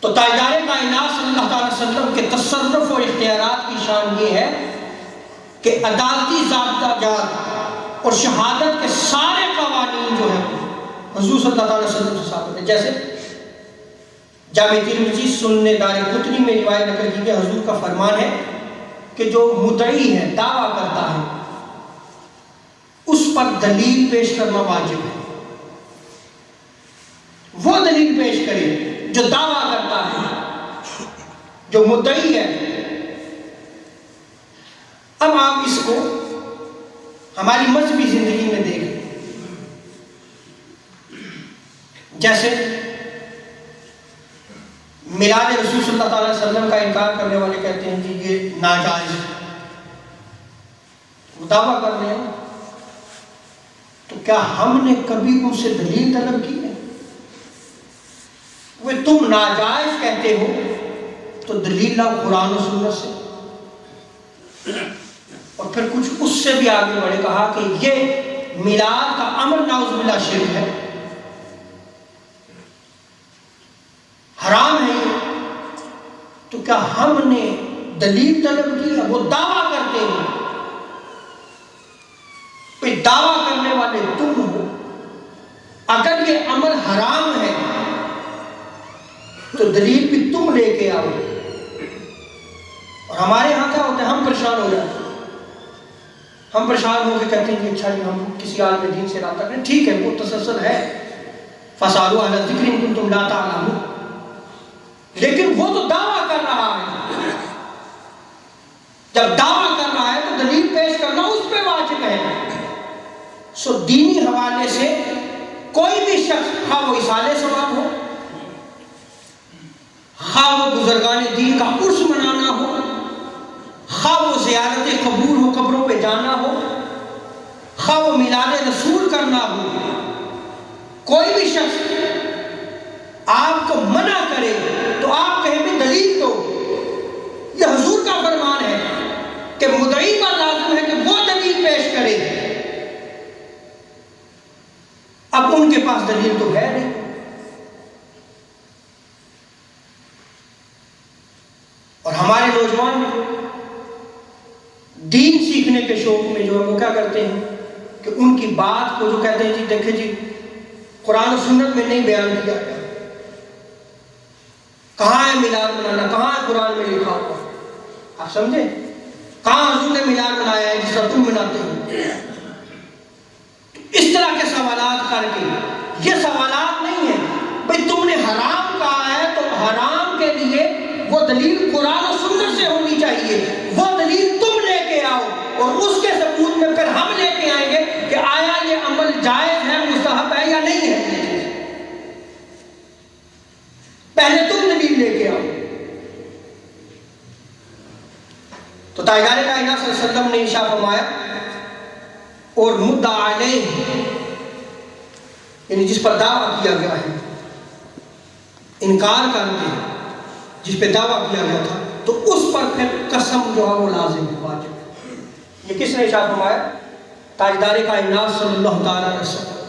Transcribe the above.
تو تاجدار کائنات صلی اللہ علیہ وسلم کے تصرف اور اختیارات کی شان یہ ہے کہ عدالتی ضابطہ جات اور شہادت کے سارے قوانین جو ہیں حضور صلی اللہ علیہ وسلم سے ثابت ہے. جیسے جامع ترمذی سنن دارقطنی میں روایت نقل کی کہ حضور کا فرمان ہے کہ جو مدعی ہے دعویٰ کرتا ہے اس پر دلیل پیش کرنا واجب ہے. وہ دلیل پیش کرے جو دعویٰ کرتا ہے، جو مدعی ہے. اب آپ اس کو ہماری مذہبی زندگی میں دیکھیں. جیسے میلاد رسول صلی اللہ علیہ وسلم کا انکار کرنے والے کہتے ہیں کہ یہ ناجائز ہے، وہ دعویٰ کر رہے ہیں. تو کیا ہم نے کبھی ان سے دلیل طلب کی ہے؟ وہ تم ناجائز کہتے ہو تو دلیل لاؤ قرآن و سنت سے. اور پھر کچھ اس سے بھی آگے بڑھے، کہا کہ یہ میلاد کا امر نعوذ باللہ شرک ہے، حرام ہے یہ. تو کیا ہم نے دلیل طلب کی ہے؟ وہ دعویٰ کرتے ہیں. کوئی دعویٰ کرنے والے تم ہو. اگر یہ عمل حرام ہے تو دلیل بھی تم لے کے آؤ. اور ہمارے ہاں کیا ہوتا ہے؟ ہم پریشان ہو جاتے ہیں. ہم پریشان ہو کے کہتے ہیں کہ اچھا جی ہم کسی عالم دین سے رابطہ کریں. ٹھیک ہے، وہ تسلسل ہے، فاسألوا اہل الذکر ان کنتم لا تعلمون. لیکن وہ تو دعویٰ کر رہا ہے. جب دعویٰ کر رہا ہے تو دلیل پیش کرنا اس پہ واجب ہے. سو دینی حوالے سے کوئی بھی شخص، خواہ وہ اصالہ ثواب ہو، خواہ وہ بزرگان دین کا عرس منانا ہو، خواہ وہ زیارت قبور ہو، قبروں پہ جانا ہو، خواہ وہ میلاد رسول کرنا ہو، کوئی بھی شخص آپ کو منع کرے تو آپ کہیں بھی دلیل دو. یہ حضور کا فرمان ہے کہ مدعی پر لازم ہے کہ وہ دلیل پیش کرے. اب ان کے پاس دلیل تو ہے نہیں. اور ہمارے نوجوان دین سیکھنے کے شوق میں جو ہے وہ کیا کرتے ہیں کہ ان کی بات کو جو کہتے ہیں جی دیکھیں جی قرآن و سنت میں نہیں بیان کیا گیا، کہاں ہے میلاد منانا، کہاں ہے قرآن میں لکھا ہوا. آپ سمجھے؟ کہاں حضور نے میلاد منایا ہے جس طرح تم مناتے ہو؟ اس طرح کے سوالات کر کے، یہ سوالات نہیں ہیں بھئی تم نے حرام کہا ہے تو حرام کے لیے وہ دلیل قرآن و سنت سے ہونی چاہیے. وہ دلیل تم لے کے آؤ اور اس کے ثبوت میں پھر ہم لے کے آئیں گے کہ آیا یہ عمل جائز ہے، مستحب ہے یا نہیں ہے. پہلے تم دلیل لے کے آؤ. تو تاجدار کائنات صلی اللہ علیہ وسلم نے ارشاد فرمایا اور مدعا علیہ، یعنی جس پر دعویٰ کیا گیا ہے، انکار کر کے جس پہ دعویٰ کیا گیا تھا تو اس پر پھر قسم جو ہے وہ لازم ہے، واجب ہے. یہ کس نے ارشاد فرمایا؟ تاجدار کائنات صلی اللہ تعالیٰ علیہ وسلم.